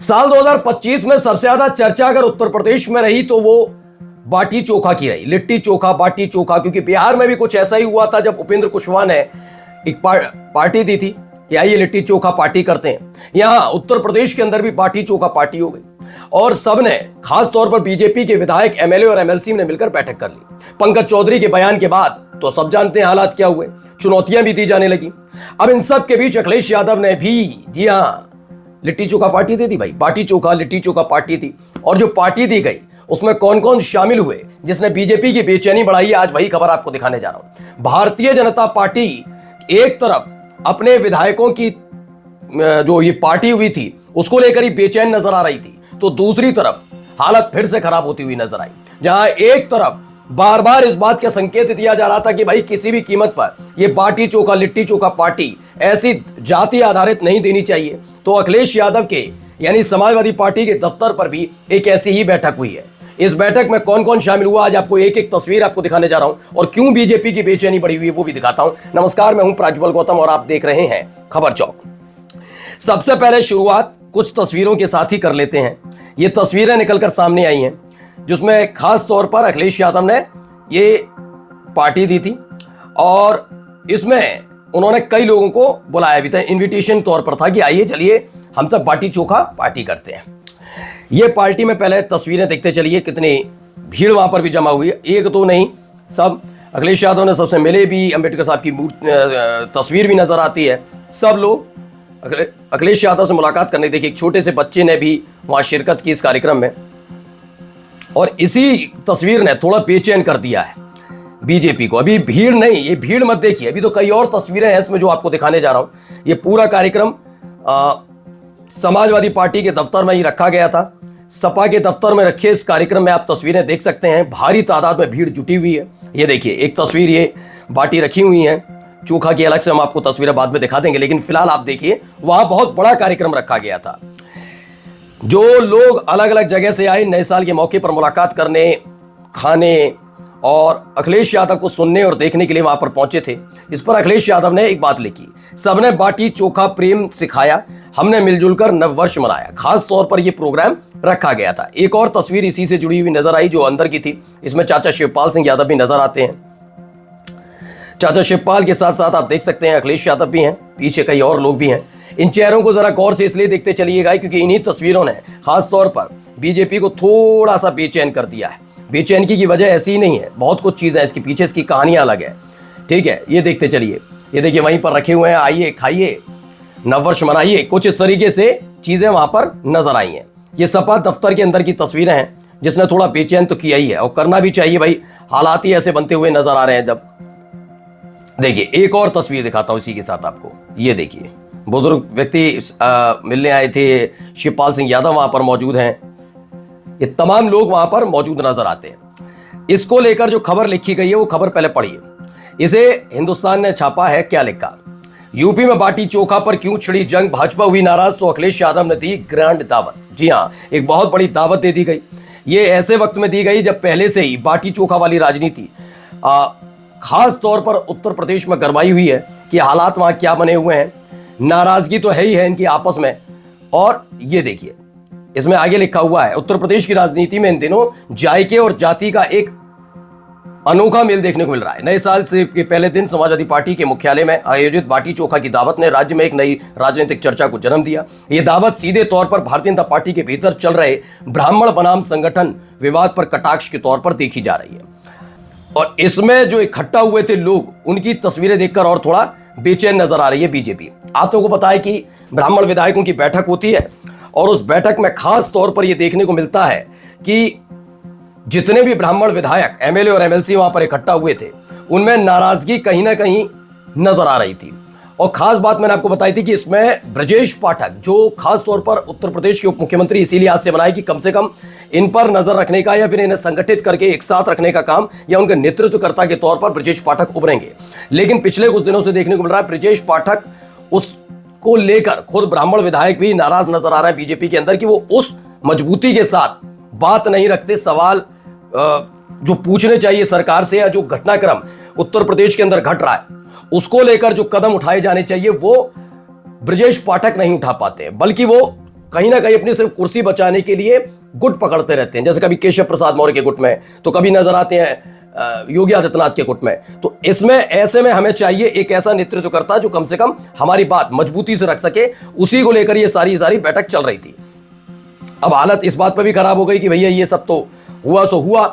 साल 2025 में सबसे ज्यादा चर्चा अगर उत्तर प्रदेश में रही तो वो बाटी चोखा की रही। लिट्टी चोखा, बाटी चोखा, क्योंकि बिहार में भी कुछ ऐसा ही हुआ था जब उपेंद्र कुशवाहा ने एक पार्टी दी थी कि आइए लिट्टी चोखा पार्टी करते हैं। यहां उत्तर प्रदेश के अंदर भी बाटी चोखा पार्टी हो गई और सबने, खास तौर पर बीजेपी के विधायक, एमएलए और एमएलसी ने मिलकर बैठक कर ली। पंकज चौधरी के बयान के बाद तो सब जानते हैं हालात क्या हुए, चुनौतियां भी दी जाने लगी। अब इन सब के बीच अखिलेश यादव ने भी, जी हां, लिट्टी चोखा पार्टी दे दी भाई। बाटी चोखा, लिट्टी चोखा पार्टी थी और जो पार्टी दी गई उसमें कौन कौन शामिल हुए जिसने बीजेपी की बेचैनी बढ़ाई, आज वही खबर आपको दिखाने जा रहा हूं। भारतीय जनता पार्टी एक तरफ अपने विधायकों की जो ये पार्टी हुई थी उसको लेकर ही बेचैन नजर आ रही थी, तो दूसरी तरफ हालत फिर से खराब होती हुई नजर आई, जहां एक तरफ बार बार इस बात का संकेत दिया जा रहा था कि भाई किसी भी कीमत पर ये बाटी चोखा, लिट्टी चोखा पार्टी ऐसी जाति आधारित नहीं देनी चाहिए। तो अखिलेश यादव के यानी समाजवादी पार्टी के दफ्तर पर भी एक ऐसी ही बैठक हुई है। इस बैठक में कौन कौन शामिल हुआ, आज आपको एक एक तस्वीर आपको दिखाने जा रहा हूं और क्यों बीजेपी की बेचैनी बढ़ी हुई है वो भी दिखाता हूं। नमस्कार, मैं हूं प्राज्वल गौतम और आप देख रहे हैं खबर चौक। सबसे पहले शुरुआत कुछ तस्वीरों के साथ ही कर लेते हैं। ये तस्वीरें निकलकर सामने आई हैं जिसमें खास तौर पर अखिलेश यादव ने ये पार्टी दी थी और इसमें उन्होंने कई लोगों को बुलाया भी था। इनविटेशन तौर पर था कि आइए चलिए हम सब बाटी चोखा पार्टी करते हैं। ये पार्टी में पहले तस्वीरें देखते चलिए, कितनी भीड़ वहां पर भी जमा हुई है, एक दो नहीं, सब। अखिलेश यादव ने सबसे मिले भी, अंबेडकर साहब की तस्वीर भी नजर आती है। सब लोग अखिलेश यादव से मुलाकात करने, देखिए एक छोटे से बच्चे ने भी वहां शिरकत की इस कार्यक्रम में और इसी तस्वीर ने थोड़ा बेचैन कर दिया है बीजेपी को। अभी भीड़ नहीं, ये भीड़ मत देखिए, अभी तो कई और तस्वीरें हैं इसमें जो आपको दिखाने जा रहा हूं। ये पूरा कार्यक्रम समाजवादी पार्टी के दफ्तर में ही रखा गया था। सपा के दफ्तर में रखे इस कार्यक्रम में आप तस्वीरें देख सकते हैं, भारी तादाद में भीड़ जुटी हुई है। ये देखिए एक तस्वीर, ये बाटी रखी हुई है, चोखा की अलग से हम आपको तस्वीरें बाद में दिखा देंगे, लेकिन फिलहाल आप देखिए वहां बहुत बड़ा कार्यक्रम रखा गया था। जो लोग अलग अलग जगह से आए नए साल के मौके पर मुलाकात करने, खाने और अखिलेश यादव को सुनने और देखने के लिए वहां पर पहुंचे थे। इस पर अखिलेश यादव ने एक बात लिखी, सबने बाटी चोखा प्रेम सिखाया, हमने मिलजुल कर नववर्ष मनाया। खास तौर पर यह प्रोग्राम रखा गया था। एक और तस्वीर इसी से जुड़ी हुई नजर आई जो अंदर की थी, इसमें चाचा शिवपाल सिंह यादव भी नजर आते हैं। चाचा शिवपाल के साथ साथ आप देख सकते हैं अखिलेश यादव भी हैं, पीछे कई और लोग भी हैं। इन चेहरों को जरा गौर से इसलिए देखते चलिएगा क्योंकि इन्हीं तस्वीरों ने खास तौर पर बीजेपी को थोड़ा सा बेचैन कर दिया है। बेचैनगी की वजह ऐसी ही नहीं है, बहुत कुछ चीजें इसके पीछे, इसकी कहानियां अलग है। ठीक है, ये देखते चलिए, ये देखिए वहीं पर रखे हुए हैं, आइए खाइए, नववर्ष मनाइए, कुछ इस तरीके से चीजें वहां पर नजर आई हैं। ये सपा दफ्तर के अंदर की तस्वीरें हैं जिसने थोड़ा बेचैन तो किया ही है और करना भी चाहिए भाई, हालात ही ऐसे बनते हुए नजर आ रहे हैं। जब देखिए एक और तस्वीर दिखाता हूं इसी के साथ आपको, ये देखिए बुजुर्ग व्यक्ति मिलने आए थे, शिवपाल सिंह यादव वहां पर मौजूद हैं, ये तमाम लोग वहां पर मौजूद नजर आते हैं। इसको लेकर जो खबर लिखी गई है वो खबर पहले पढ़िए। इसे हिंदुस्तान ने छापा है, क्या लिखा, यूपी में बाटी चोखा पर क्यों छिड़ी जंग, भाजपा हुई नाराज तो अखिलेश यादव ने दी ग्रैंड दावत। जी हां, एक बहुत बड़ी दावत दे दी गई। ये ऐसे वक्त में दी गई जब पहले से ही बाटी चोखा वाली राजनीति खास तौर पर उत्तर प्रदेश में गरमाई हुई है कि हालात वहां क्या बने हुए हैं, नाराजगी तो है ही है इनकी आपस में। और ये देखिए इसमें आगे लिखा हुआ है, उत्तर प्रदेश की राजनीति में इन दिनों जायके और जाति का एक अनोखा मेल देखने को मिल रहा है। नए साल से के पहले दिन समाजवादी पार्टी के मुख्यालय में आयोजित बाटी चोखा की दावत ने राज्य में एक नई राजनीतिक चर्चा को जन्म दिया। यह दावत सीधे तौर पर भारतीय जनता पार्टी के भीतर चल रहे ब्राह्मण बनाम संगठन विवाद पर कटाक्ष के तौर पर देखी जा रही है और इसमें जो इकट्ठा हुए थे लोग, उनकी तस्वीरें देखकर और थोड़ा बेचैन नजर आ रही है बीजेपी। आप लोगों को पता है कि ब्राह्मण विधायकों की बैठक होती है और उस बैठक में खास तौर पर यह देखने को मिलता है कि जितने भी ब्राह्मण विधायक, एमएलए और एमएलसी वहां पर इकट्ठा हुए थे, उनमें नाराजगी कहीं ना कहीं नजर आ रही थी। और खास बात मैंने आपको बताई थी कि इसमें ब्रजेश पाठक, जो खास तौर पर उत्तर प्रदेश के उप मुख्यमंत्री इसीलिए आज से बनाए कि कम से कम इन पर नजर रखने का या फिर इन्हें संगठित करके एक साथ रखने का काम या उनके नेतृत्वकर्ता के तौर पर ब्रजेश पाठक उभरेंगे। लेकिन पिछले कुछ दिनों से देखने को मिल रहा है ब्रजेश पाठक उसको लेकर खुद ब्राह्मण विधायक भी नाराज नजर आ रहे हैं बीजेपी के अंदर कि वो उस मजबूती के साथ बात नहीं रखते, सवाल जो पूछने चाहिए सरकार से या जो घटनाक्रम उत्तर प्रदेश के अंदर घट रहा है उसको लेकर जो कदम उठाए जाने चाहिए वो ब्रजेश पाठक नहीं उठा पाते, बल्कि वो कहीं ना कहीं अपनी सिर्फ कुर्सी बचाने के लिए गुट पकड़ते रहते हैं। जैसे कभी केशव प्रसाद मौर्य के गुट में, तो कभी नजर आते हैं योगी आदित्यनाथ के गुट में। तो इसमें ऐसे में हमें चाहिए एक ऐसा नेतृत्वकर्ता जो कम से कम हमारी बात मजबूती से रख सके। उसी को लेकर ये सारी बैठक चल रही थी। अब हालत इस बात पर भी खराब हो गई कि भैया ये सब तो हुआ सो हुआ।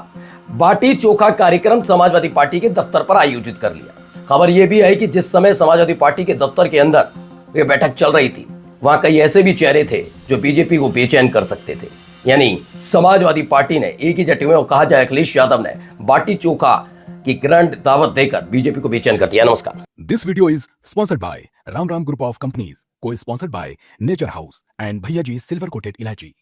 बाटी चोखा कार्यक्रम समाजवादी पार्टी के दफ्तर पर आयोजित कर लिया। खबर यह भी है कि जिस समय समाजवादी पार्टी के दफ्तर के अंदर ये बैठक चल रही थी, वहां कई ऐसे भी चेहरे थे जो बीजेपी को बेचैन कर सकते थे। यानी समाजवादी पार्टी ने एक ही झटके में, कहा जाए अखिलेश यादव ने बाटी चोखा की ग्रैंड दावत देकर बीजेपी को बेचैन कर दिया। नमस्कार। This video is sponsored by Ram Ram group of companies, को sponsored by nature house and Bhaiya ji silver coated इलायची।